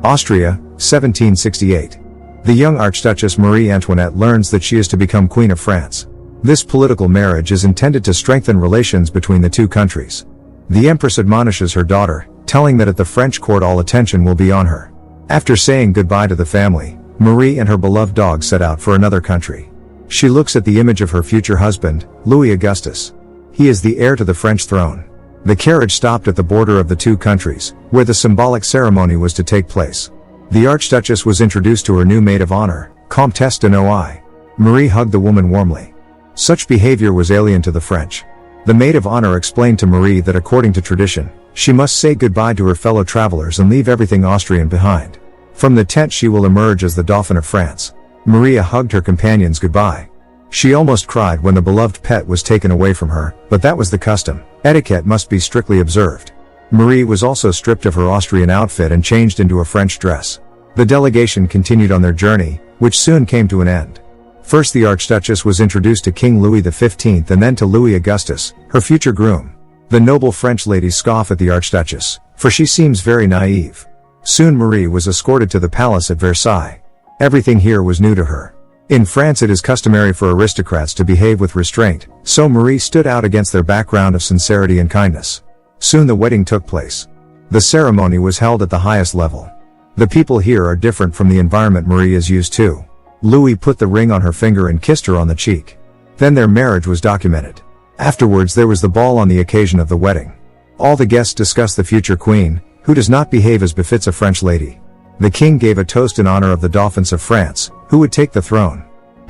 Austria, 1768. The young Archduchess Marie Antoinette learns that she is to become Queen of France. This political marriage is intended to strengthen relations between the two countries. The Empress admonishes her daughter, telling that at the French court all attention will be on her. After saying goodbye to the family, Marie and her beloved dog set out for another country. She looks at the image of her future husband, Louis Augustus. He is the heir to the French throne. The carriage stopped at the border of the two countries, where the symbolic ceremony was to take place. The Archduchess was introduced to her new maid of honor, Comtesse de Noailles. Marie hugged the woman warmly. Such behavior was alien to the French. The maid of honor explained to Marie that according to tradition, she must say goodbye to her fellow travelers and leave everything Austrian behind. From the tent she will emerge as the Dauphin of France. Maria hugged her companions goodbye. She almost cried when the beloved pet was taken away from her, but that was the custom. Etiquette must be strictly observed. Marie was also stripped of her Austrian outfit and changed into a French dress. The delegation continued on their journey, which soon came to an end. First the Archduchess was introduced to King Louis XV and then to Louis Augustus, her future groom. The noble French ladies scoff at the Archduchess, for she seems very naive. Soon Marie was escorted to the palace at Versailles. Everything here was new to her. In France it is customary for aristocrats to behave with restraint, so Marie stood out against their background of sincerity and kindness. Soon the wedding took place. The ceremony was held at the highest level. The people here are different from the environment Marie is used to. Louis put the ring on her finger and kissed her on the cheek. Then their marriage was documented. Afterwards there was the ball on the occasion of the wedding. All the guests discussed the future queen, who does not behave as befits a French lady. The king gave a toast in honor of the Dauphins of France, who would take the throne.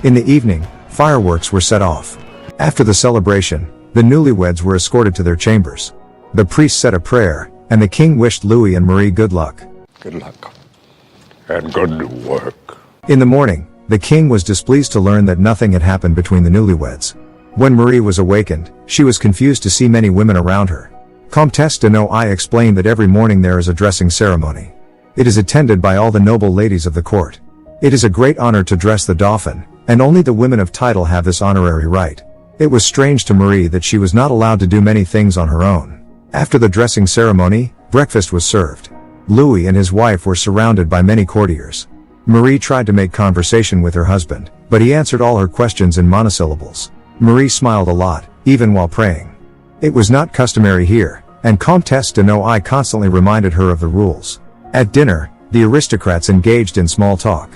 In the evening, fireworks were set off. After the celebration, the newlyweds were escorted to their chambers. The priest said a prayer, and the king wished Louis and Marie good luck. Good luck. And good work. In the morning, the king was displeased to learn that nothing had happened between the newlyweds. When Marie was awakened, she was confused to see many women around her. Comtesse de Noailles explained that every morning there is a dressing ceremony. It is attended by all the noble ladies of the court. It is a great honor to dress the Dauphin, and only the women of title have this honorary right. It was strange to Marie that she was not allowed to do many things on her own. After the dressing ceremony, breakfast was served. Louis and his wife were surrounded by many courtiers. Marie tried to make conversation with her husband, but he answered all her questions in monosyllables. Marie smiled a lot, even while praying. It was not customary here, and Comtesse de Noailles constantly reminded her of the rules. At dinner, the aristocrats engaged in small talk.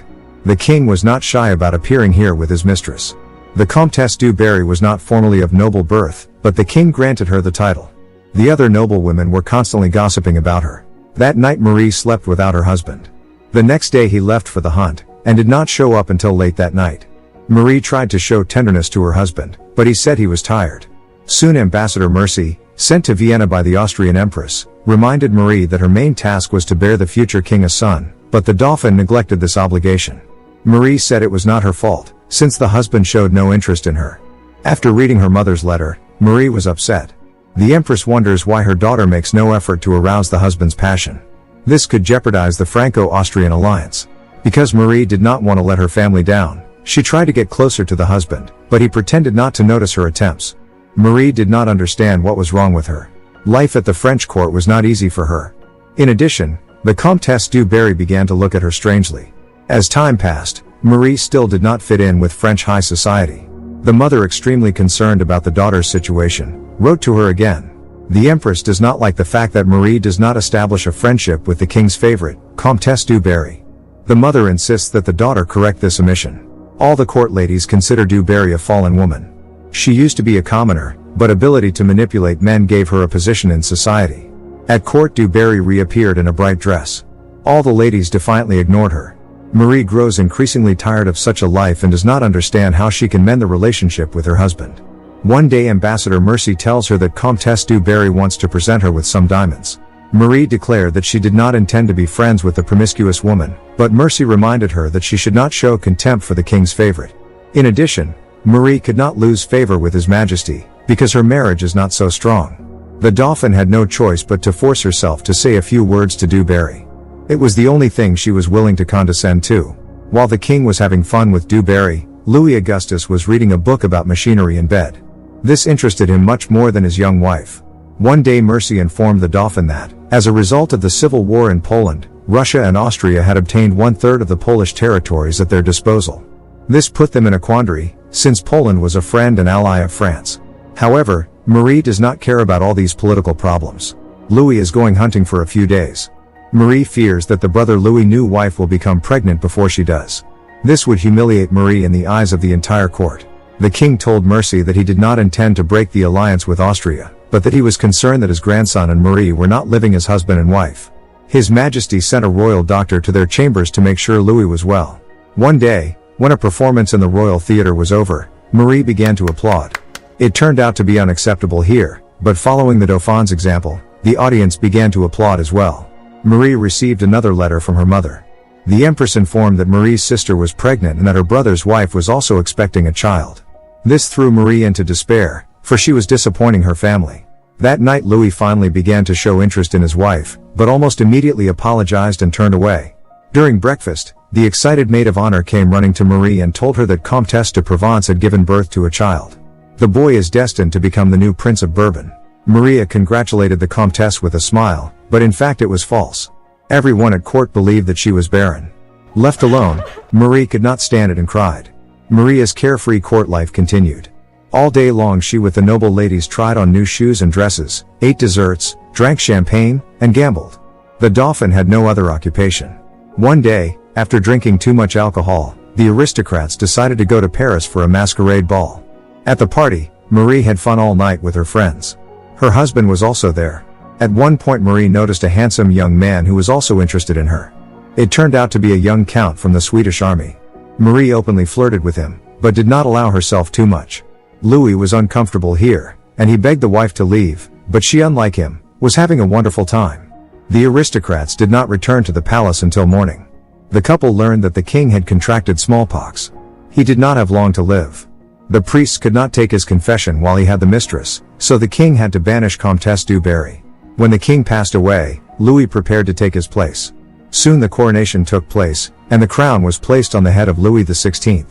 The king was not shy about appearing here with his mistress. The Comtesse du Barry was not formally of noble birth, but the king granted her the title. The other noblewomen were constantly gossiping about her. That night Marie slept without her husband. The next day he left for the hunt, and did not show up until late that night. Marie tried to show tenderness to her husband, but he said he was tired. Soon Ambassador Mercy, sent to Vienna by the Austrian Empress, reminded Marie that her main task was to bear the future king a son, but the Dauphin neglected this obligation. Marie said it was not her fault, since the husband showed no interest in her. After reading her mother's letter, Marie was upset. The Empress wonders why her daughter makes no effort to arouse the husband's passion. This could jeopardize the Franco-Austrian alliance. Because Marie did not want to let her family down, she tried to get closer to the husband, but he pretended not to notice her attempts. Marie did not understand what was wrong with her. Life at the French court was not easy for her. In addition, the Comtesse du Barry began to look at her strangely. As time passed, Marie still did not fit in with French high society. The mother, extremely concerned about the daughter's situation, wrote to her again. The Empress does not like the fact that Marie does not establish a friendship with the king's favorite, Comtesse du Barry. The mother insists that the daughter correct this omission. All the court ladies consider du Barry a fallen woman. She used to be a commoner, but ability to manipulate men gave her a position in society. At court du Barry reappeared in a bright dress. All the ladies defiantly ignored her. Marie grows increasingly tired of such a life and does not understand how she can mend the relationship with her husband. One day Ambassador Mercy tells her that Comtesse du Barry wants to present her with some diamonds. Marie declared that she did not intend to be friends with the promiscuous woman, but Mercy reminded her that she should not show contempt for the king's favorite. In addition, Marie could not lose favor with His Majesty, because her marriage is not so strong. The Dauphin had no choice but to force herself to say a few words to du Barry. It was the only thing she was willing to condescend to. While the king was having fun with du Barry, Louis Augustus was reading a book about machinery in bed. This interested him much more than his young wife. One day Mercy informed the Dauphin that, as a result of the civil war in Poland, Russia and Austria had obtained 1/3 of the Polish territories at their disposal. This put them in a quandary, since Poland was a friend and ally of France. However, Marie does not care about all these political problems. Louis is going hunting for a few days. Marie fears that the brother Louis' new wife will become pregnant before she does. This would humiliate Marie in the eyes of the entire court. The king told Mercy that he did not intend to break the alliance with Austria, but that he was concerned that his grandson and Marie were not living as husband and wife. His Majesty sent a royal doctor to their chambers to make sure Louis was well. One day, when a performance in the Royal Theatre was over, Marie began to applaud. It turned out to be unacceptable here, but following the Dauphin's example, the audience began to applaud as well. Marie received another letter from her mother. The Empress informed that Marie's sister was pregnant and that her brother's wife was also expecting a child. This threw Marie into despair, for she was disappointing her family. That night Louis finally began to show interest in his wife, but almost immediately apologized and turned away. During breakfast, the excited maid of honor came running to Marie and told her that Comtesse de Provence had given birth to a child. The boy is destined to become the new Prince of Bourbon. Maria congratulated the Comtesse with a smile, but in fact it was false. Everyone at court believed that she was barren. Left alone, Marie could not stand it and cried. Maria's carefree court life continued. All day long she with the noble ladies tried on new shoes and dresses, ate desserts, drank champagne, and gambled. The Dauphin had no other occupation. One day, after drinking too much alcohol, the aristocrats decided to go to Paris for a masquerade ball. At the party, Marie had fun all night with her friends. Her husband was also there. At one point Marie noticed a handsome young man who was also interested in her. It turned out to be a young count from the Swedish army. Marie openly flirted with him, but did not allow herself too much. Louis was uncomfortable here, and he begged the wife to leave, but she, unlike him, was having a wonderful time. The aristocrats did not return to the palace until morning. The couple learned that the king had contracted smallpox. He did not have long to live. The priests could not take his confession while he had the mistress, so the king had to banish Comtesse du Barry. When the king passed away, Louis prepared to take his place. Soon the coronation took place, and the crown was placed on the head of Louis XVI.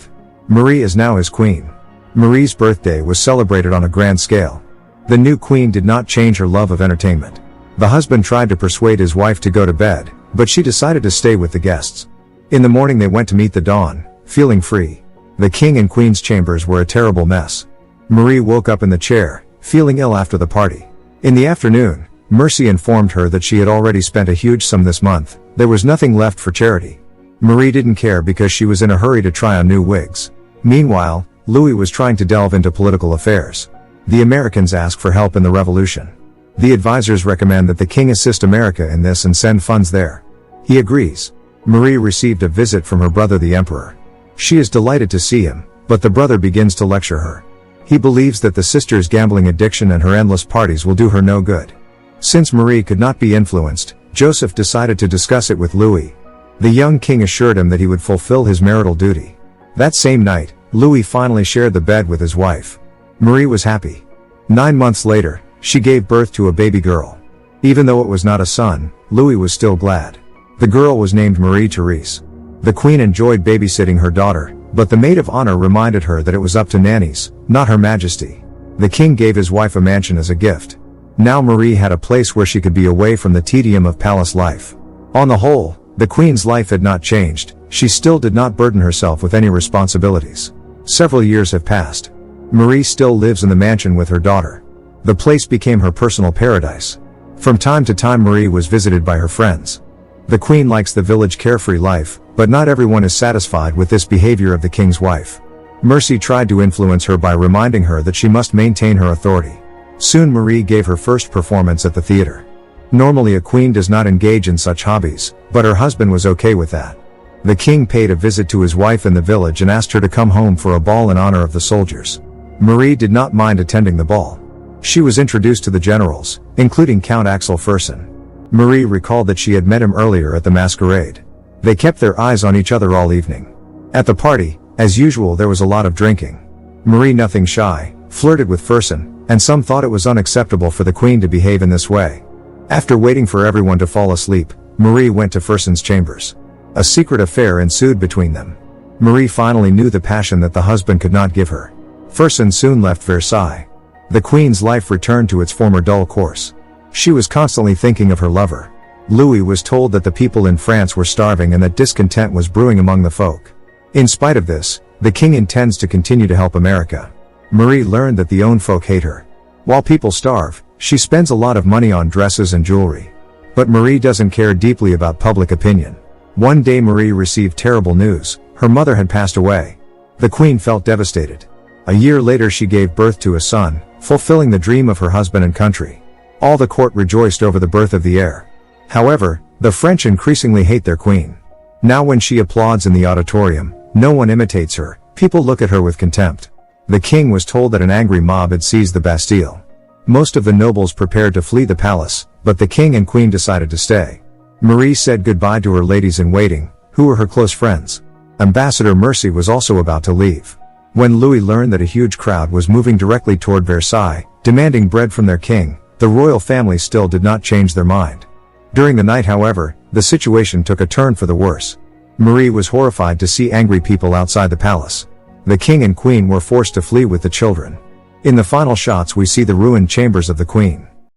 Marie is now his queen. Marie's birthday was celebrated on a grand scale. The new queen did not change her love of entertainment. The husband tried to persuade his wife to go to bed, but she decided to stay with the guests. In the morning they went to meet the dawn, feeling free. The king and queen's chambers were a terrible mess. Marie woke up in the chair, feeling ill after the party. In the afternoon, Mercy informed her that she had already spent a huge sum this month. There was nothing left for charity. Marie didn't care because she was in a hurry to try on new wigs. Meanwhile, Louis was trying to delve into political affairs. The Americans ask for help in the revolution. The advisors recommend that the king assist America in this and send funds there. He agrees. Marie received a visit from her brother the Emperor. She is delighted to see him, but the brother begins to lecture her. He believes that the sister's gambling addiction and her endless parties will do her no good. Since Marie could not be influenced, Joseph decided to discuss it with Louis. The young king assured him that he would fulfill his marital duty. That same night, Louis finally shared the bed with his wife. Marie was happy. 9 months later, she gave birth to a baby girl. Even though it was not a son, Louis was still glad. The girl was named Marie-Therese. The queen enjoyed babysitting her daughter, but the maid of honor reminded her that it was up to nannies, not Her Majesty. The king gave his wife a mansion as a gift. Now Marie had a place where she could be away from the tedium of palace life. On the whole, the queen's life had not changed. She still did not burden herself with any responsibilities. Several years have passed. Marie still lives in the mansion with her daughter. The place became her personal paradise. From time to time Marie was visited by her friends. The queen likes the village carefree life, but not everyone is satisfied with this behavior of the king's wife. Mercy tried to influence her by reminding her that she must maintain her authority. Soon Marie gave her first performance at the theater. Normally a queen does not engage in such hobbies, but her husband was okay with that. The king paid a visit to his wife in the village and asked her to come home for a ball in honor of the soldiers. Marie did not mind attending the ball. She was introduced to the generals, including Count Axel Fersen. Marie recalled that she had met him earlier at the masquerade. They kept their eyes on each other all evening. At the party, as usual, there was a lot of drinking. Marie, nothing shy, flirted with Fersen, and some thought it was unacceptable for the queen to behave in this way. After waiting for everyone to fall asleep, Marie went to Fersen's chambers. A secret affair ensued between them. Marie finally knew the passion that the husband could not give her. Fersen soon left Versailles. The queen's life returned to its former dull course. She was constantly thinking of her lover. Louis was told that the people in France were starving and that discontent was brewing among the folk. In spite of this, the king intends to continue to help America. Marie learned that the own folk hate her. While people starve, she spends a lot of money on dresses and jewelry. But Marie doesn't care deeply about public opinion. One day Marie received terrible news: her mother had passed away. The queen felt devastated. A year later she gave birth to a son, fulfilling the dream of her husband and country. All the court rejoiced over the birth of the heir. However, the French increasingly hate their queen. Now when she applauds in the auditorium, no one imitates her, people look at her with contempt. The king was told that an angry mob had seized the Bastille. Most of the nobles prepared to flee the palace, but the king and queen decided to stay. Marie said goodbye to her ladies-in-waiting, who were her close friends. Ambassador Mercy was also about to leave. When Louis learned that a huge crowd was moving directly toward Versailles, demanding bread from their king, the royal family still did not change their mind. During the night, however, the situation took a turn for the worse. Marie was horrified to see angry people outside the palace. The king and queen were forced to flee with the children. In the final shots we see the ruined chambers of the queen.